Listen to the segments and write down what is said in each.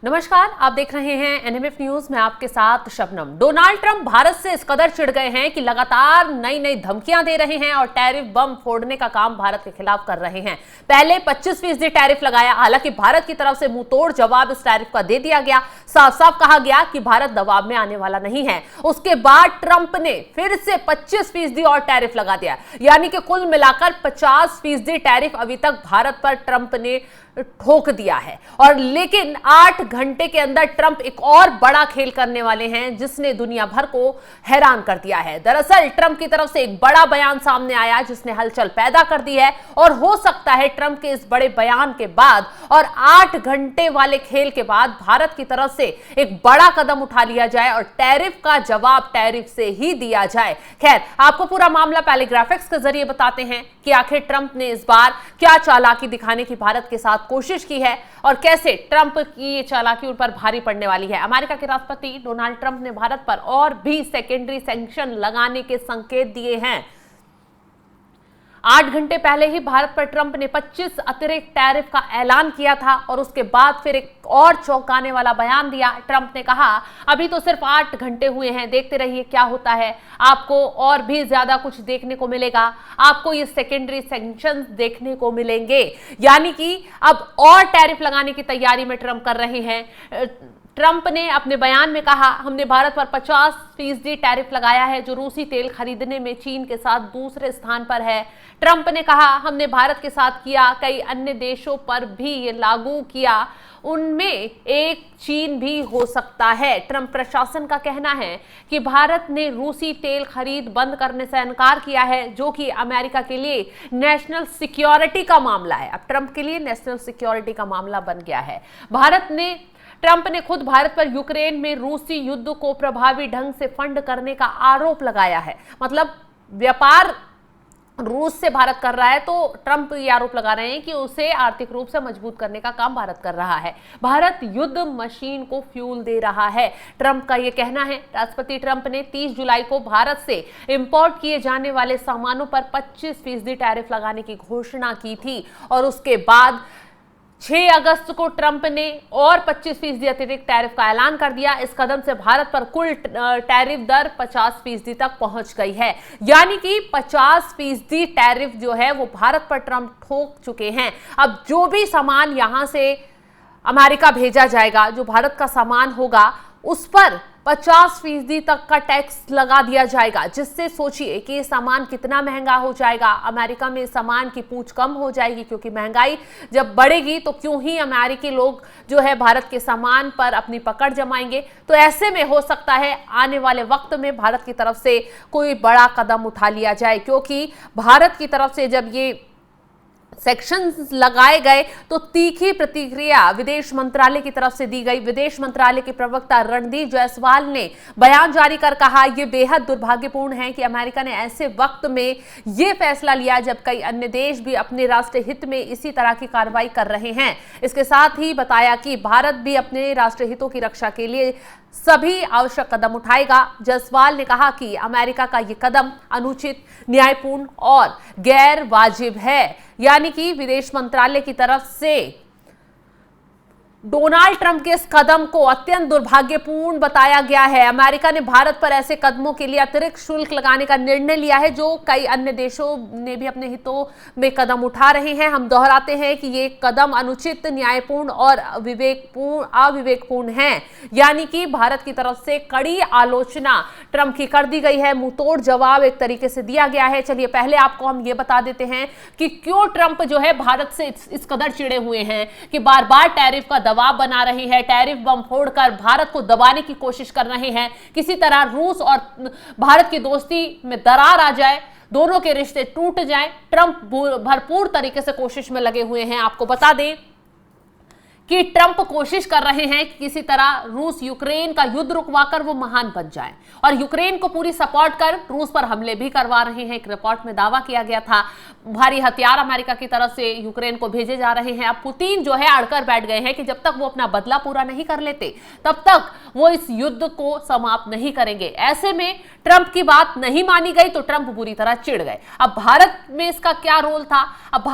नमस्कार, आप देख रहे हैं एनएमएफ न्यूज में आपके साथ शबनम। डोनाल्ड ट्रंप भारत से इस कदर चिढ़ गए हैं कि लगातार नई नई धमकियां दे रहे हैं और टैरिफ बम फोड़ने का काम भारत के खिलाफ कर रहे हैं। पहले 25% टैरिफ लगाया, हालांकि भारत की तरफ से मुंहतोड़ जवाब इस टैरिफ का दे दिया गया। साफ साफ कहा गया कि भारत दबाव में आने वाला नहीं है। उसके बाद ट्रंप ने फिर से 25% और टैरिफ लगा दिया, यानी कि कुल मिलाकर 50% टैरिफ अभी तक भारत पर ट्रंप ने ठोक दिया है। और लेकिन 8 घंटे के अंदर ट्रंप एक और बड़ा खेल करने वाले हैं जिसने दुनिया भर को हैरान कर दिया है। दरअसल ट्रंप की तरफ से एक बड़ा बयान सामने आया जिसने हलचल पैदा कर दी है और हो सकता है ट्रंप के इस बड़े बयान के बाद और 8 घंटे वाले खेल के बाद भारत की तरफ से एक बड़ा कदम उठा लिया जाए और टैरिफ का जवाब टैरिफ से ही दिया जाए। खैर, आपको पूरा मामला पहले ग्राफिक्स के जरिए बताते हैं कि आखिर ट्रंप ने इस बार क्या चालाकी दिखाने की भारत के साथ कोशिश की है और कैसे ट्रंप की ये चालाकी उन पर भारी पड़ने वाली है। अमेरिका के राष्ट्रपति डोनाल्ड ट्रंप ने भारत पर और भी सेकेंडरी सैंक्शन लगाने के संकेत दिए हैं। 8 घंटे पहले ही भारत पर ट्रंप ने 25 अतिरिक्त टैरिफ का ऐलान किया था और उसके बाद फिर एक और चौंकाने वाला बयान दिया। ट्रंप ने कहा, अभी तो सिर्फ 8 घंटे हुए हैं, देखते रहिए क्या होता है, आपको और भी ज्यादा कुछ देखने को मिलेगा, आपको ये सेकेंडरी सैंक्शंस देखने को मिलेंगे। यानी कि अब और टैरिफ लगाने की तैयारी में ट्रंप कर रहे हैं। ट्रंप ने अपने बयान में कहा, हमने भारत पर 50% टैरिफ लगाया है जो रूसी तेल खरीदने में चीन के साथ दूसरे स्थान पर है। ट्रंप ने कहा, हमने भारत के साथ किया, कई अन्य देशों पर भी ये लागू किया, उनमें एक चीन भी हो सकता है। ट्रंप प्रशासन का कहना है कि भारत ने रूसी तेल खरीद बंद करने से इनकार किया है, जो कि अमेरिका के लिए नेशनल सिक्योरिटी का मामला है। अब ट्रंप के लिए नेशनल सिक्योरिटी का मामला बन गया है। ट्रंप ने खुद भारत पर यूक्रेन में रूसी युद्ध को प्रभावी ढंग से फंड करने का आरोप लगाया है। मतलब व्यापार रूस से भारत कर रहा है तो ट्रंप ये आरोप लगा रहे हैं कि उसे आर्थिक रूप से मजबूत करने का काम भारत कर रहा है। भारत युद्ध मशीन को फ्यूल दे रहा है, ट्रंप का ये कहना है। राष्ट्रपति ट्रंप ने 30 जुलाई को भारत से इंपोर्ट किए जाने वाले सामानों पर 25% टैरिफ लगाने की घोषणा की थी और उसके बाद 6 अगस्त को ट्रंप ने और 25% अतिरिक्त टैरिफ का ऐलान कर दिया। इस कदम से भारत पर कुल टैरिफ दर 50% तक पहुंच गई है, यानी कि 50% टैरिफ जो है वो भारत पर ट्रंप ठोक चुके हैं। अब जो भी सामान यहां से अमेरिका भेजा जाएगा, जो भारत का सामान होगा, उस पर 50% तक का टैक्स लगा दिया जाएगा, जिससे सोचिए कि ये सामान कितना महंगा हो जाएगा। अमेरिका में सामान की पूछ कम हो जाएगी क्योंकि महंगाई जब बढ़ेगी तो क्यों ही अमेरिकी लोग जो है भारत के सामान पर अपनी पकड़ जमाएंगे। तो ऐसे में हो सकता है आने वाले वक्त में भारत की तरफ से कोई बड़ा कदम उठा लिया जाए, क्योंकि भारत की तरफ से जब ये सेक्शंस लगाए गए तो तीखी प्रतिक्रिया विदेश मंत्रालय की तरफ से दी गई। विदेश मंत्रालय के प्रवक्ता रणदीप जायसवाल ने बयान जारी कर कहा, यह बेहद दुर्भाग्यपूर्ण है कि अमेरिका ने ऐसे वक्त में यह फैसला लिया जब कई अन्य देश भी अपने राष्ट्रीय हित में इसी तरह की कार्रवाई कर रहे हैं। इसके साथ ही बताया कि भारत भी अपने राष्ट्रीय हितों की रक्षा के लिए सभी आवश्यक कदम उठाएगा। जायसवाल ने कहा कि अमेरिका का यह कदम अनुचित, न्यायपूर्ण और गैर वाजिब है। यानी कि विदेश मंत्रालय की तरफ से डोनाल्ड ट्रंप के इस कदम को अत्यंत दुर्भाग्यपूर्ण बताया गया है। अमेरिका ने भारत पर ऐसे कदमों के लिए अतिरिक्त शुल्क लगाने का निर्णय लिया है, जो कई अन्य देशों ने भी अपने हितों में कदम उठा रहे हैं। हम दोहराते हैं कि ये कदम अनुचित, न्यायपूर्ण और अविवेकपूर्ण है। यानी कि भारत की तरफ से कड़ी आलोचना ट्रंप की कर दी गई है, मुंहतोड़ जवाब एक तरीके से दिया गया है। चलिए पहले आपको हम ये बता देते हैं कि क्यों ट्रंप जो है भारत से इस कदर चिड़े हुए हैं कि बार बार टैरिफ का दबाव बना रही है, टैरिफ बम फोड़कर भारत को दबाने की कोशिश कर रहे हैं। किसी तरह रूस और भारत की दोस्ती में दरार आ जाए, दोनों के रिश्ते टूट जाएं। ट्रंप भरपूर तरीके से कोशिश में लगे हुए हैं। आपको बता दें कि ट्रंप कोशिश कर रहे हैं कि किसी तरह रूस यूक्रेन का युद्ध रुकवाकर वो महान बन जाए और यूक्रेन को पूरी सपोर्ट कर रूस पर हमले भी करवा रहे हैं। एक रिपोर्ट में दावा किया गया था भारी हथियार अमेरिका की तरफ से यूक्रेन को भेजे जा रहे हैं। अब पुतिन जो है अड़कर बैठ गए हैं कि जब तक वो अपना बदला पूरा नहीं कर लेते तब तक वो इस युद्ध को समाप्त नहीं करेंगे। ऐसे में ट्रंप की बात नहीं मानी गई तो ट्रंप बुरी तरह चिढ़ गए। अब भारत में इसका क्या रोल था? अब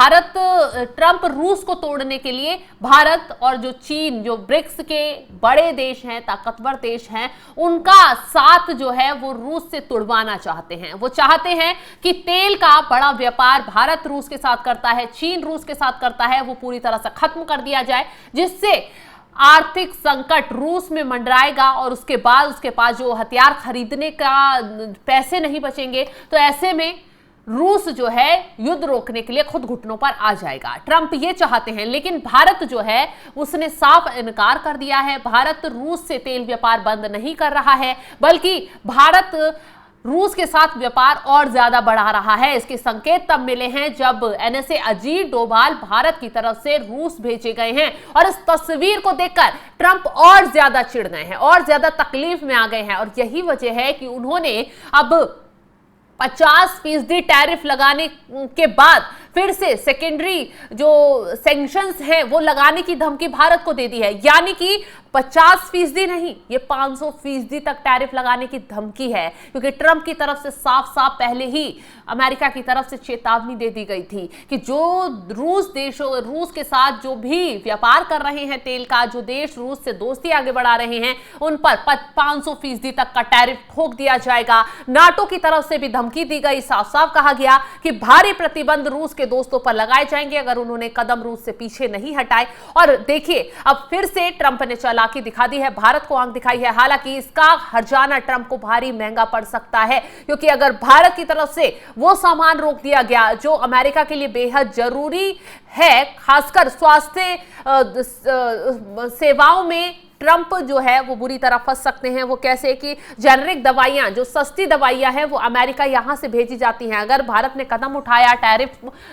ट्रंप रूस को तोड़ने के लिए भारत और जो चीन, जो ब्रिक्स के बड़े देश हैं, ताकतवर देश हैं, उनका साथ जो है वो रूस से तुड़वाना चाहते हैं। वो चाहते हैं कि तेल का बड़ा व्यापार भारत रूस के साथ करता है, चीन रूस के साथ करता है, वो पूरी तरह से खत्म कर दिया जाए, जिससे आर्थिक संकट रूस में मंडराएगा और उसके बाद उसके पास जो हथियार खरीदने का पैसे नहीं बचेंगे। तो ऐसे में रूस जो है युद्ध रोकने के लिए खुद घुटनों पर आ जाएगा। ट्रंप ये चाहते हैं, लेकिन भारत जो है उसने साफ इनकार कर दिया है। भारत रूस से तेल व्यापार बंद नहीं कर रहा है, बल्कि भारत रूस के साथ व्यापार और ज्यादा बढ़ा रहा है। इसके संकेत तब मिले हैं जब एनएसए अजीत डोभाल भारत की तरफ से रूस भेजे गए हैं, और इस तस्वीर को देखकर ट्रंप और ज्यादा चिढ़ गए हैं, और ज्यादा तकलीफ में आ गए हैं। और यही वजह है कि उन्होंने अब 50% टैरिफ लगाने के बाद फिर से सेकेंडरी जो सैंक्शंस हैं वो लगाने की धमकी भारत को दे दी है। यानी कि 50% नहीं, ये 500% तक टैरिफ लगाने की धमकी है, क्योंकि ट्रंप की तरफ से साफ साफ पहले ही अमेरिका की तरफ से चेतावनी दे दी गई थी कि जो रूस के साथ जो भी व्यापार कर रहे हैं तेल का, जो देश रूस से दोस्ती आगे बढ़ा रहे हैं, उन पर 500% तक का टैरिफ ठोक दिया जाएगा। नाटो की तरफ से भी धमकी दी गई, साफ साफ कहा गया कि भारी प्रतिबंध रूस के दोस्तों पर लगाए जाएंगे अगर उन्होंने कदम रूस से पीछे नहीं हटाए। और देखिए, अब फिर से ट्रंप ने चालाकी दिखा दी है, भारत को आंख दिखाई है। हालांकि इसका हर्जाना ट्रंप को भारी महंगा पड़ सकता है, क्योंकि अगर भारत की तरफ से वो सामान रोक दिया गया जो अमेरिका के लिए बेहद जरूरी है, खासकर स्वास्थ्य सेवाओं में ट्रंप जो है वो बुरी तरह फंस सकते हैं। वो कैसे कि जेनरिक दवाइयां, जो सस्ती दवाइयां हैं, वो अमेरिका यहां से भेजी जाती हैं। अगर भारत ने कदम उठाया, टैरिफ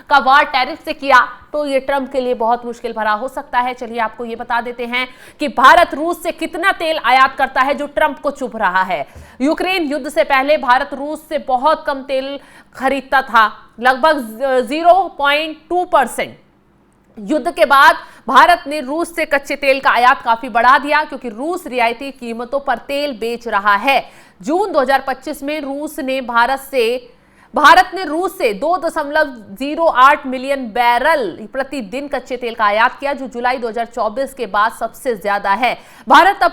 का वार टैरिफ से किया, तो ये ट्रंप के लिए बहुत मुश्किल भरा हो सकता है। चलिए आपको ये बता देते हैं कि भारत रूस से कितना तेल आयात करता है जो ट्रंप को चुभ रहा है। यूक्रेन युद्ध से पहले भारत रूस से बहुत कम तेल खरीदता था, लगभग 0.2%। युद्ध के बाद भारत ने रूस से कच्चे तेल का आयात काफी बढ़ा दिया, क्योंकि रूस रियायती कीमतों पर तेल बेच रहा है। जून 2025 में भारत ने रूस से 2.08 मिलियन बैरल प्रतिदिन कच्चे तेल का आयात किया, जो जुलाई 2024 के बाद सबसे ज्यादा है। भारत अब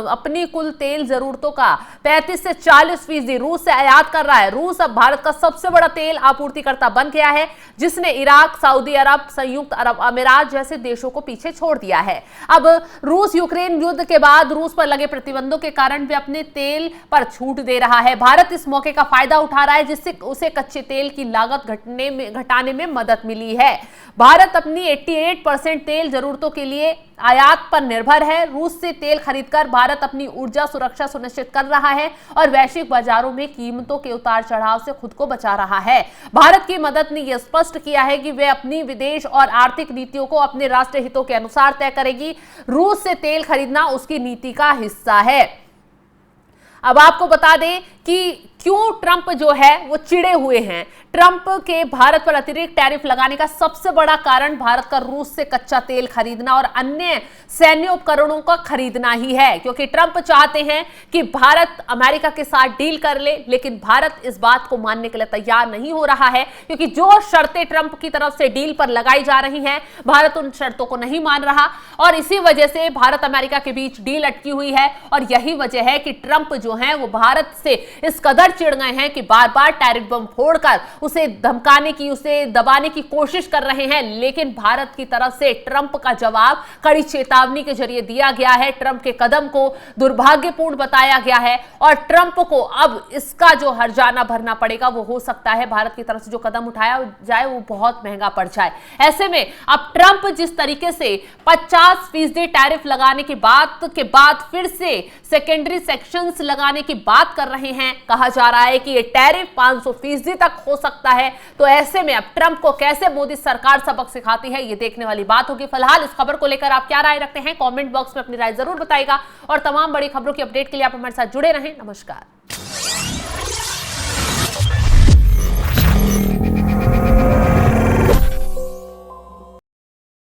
अपनी कुल तेल जरूरतों का 35 से 40% रूस से आयात कर रहा है। रूस अब भारत का सबसे बड़ा तेल आपूर्तिकर्ता बन गया है, जिसने इराक, सऊदी अरब, संयुक्त अरब अमीरात जैसे देशों को पीछे छोड़ दिया है। अब रूस यूक्रेन युद्ध के बाद रूस पर लगे प्रतिबंधों के कारण भी अपने तेल पर छूट दे रहा है। भारत इस मौके का फायदा उठा रहा है, जिससे उसे कच्चे तेल की लागत घटाने में मदद मिली है। भारत अपनी 88% तेल जरूरतों के लिए आयात पर निर्भर है। रूस से तेल खरीदकर भारत अपनी ऊर्जा सुरक्षा सुनिश्चित कर रहा है और वैश्विक बाजारों में कीमतों के उतार चढ़ाव से खुद को बचा रहा है। भारत की मदद ने यह स्पष्ट किया है कि वे अपनी विदेश और आर्थिक नीतियों को अपने राष्ट्रीय हितों के अनुसार तय करेगी। रूस से तेल खरीदना उसकी नीति का हिस्सा है। अब आपको बता दें कि क्यों ट्रंप जो है वो चिड़े हुए हैं। ट्रंप के भारत पर अतिरिक्त टैरिफ लगाने का सबसे बड़ा कारण भारत का रूस से कच्चा तेल खरीदना और अन्य सैन्य उपकरणों का खरीदना ही है, क्योंकि ट्रंप चाहते हैं कि भारत अमेरिका के साथ डील कर ले, लेकिन भारत इस बात को मानने के लिए तैयार नहीं हो रहा है, क्योंकि जो शर्तें ट्रंप की तरफ से डील पर लगाई जा रही हैं, भारत उन शर्तों को नहीं मान रहा, और इसी वजह से भारत अमेरिका के बीच डील अटकी हुई है। और यही वजह है कि ट्रंप जो है वो भारत से इस कदर चिढ़ गए हैं कि बार बार टैरिफ बम फोड़कर उसे धमकाने की, उसे दबाने की कोशिश कर रहे हैं। लेकिन भारत की तरफ से ट्रंप का जवाब कड़ी चेतावनी के जरिए दिया गया है। ट्रंप के कदम को दुर्भाग्यपूर्ण बताया गया है और ट्रंप को अब इसका जो हर्जाना भरना पड़ेगा, वो हो सकता है भारत की तरफ से जो कदम उठाया जाए वो बहुत महंगा पड़ जाए। ऐसे में अब ट्रंप जिस तरीके से 50% टैरिफ लगाने की बात के बाद फिर से सेकेंडरी सेक्शंस लगाने की बात कर रहे हैं, कहा जा रहा है कि ये टैरिफ 500% तक हो सकता है। तो ऐसे में अब ट्रंप को कैसे मोदी सरकार सबक सिखाती है, ये देखने वाली बात होगी। फिलहाल इस खबर को लेकर आप क्या राय रखते हैं, कमेंट बॉक्स में अपनी राय जरूर बताइएगा और तमाम बड़ी खबरों की अपडेट के लिए आप हमारे साथ जुड़े रहें। नमस्कार।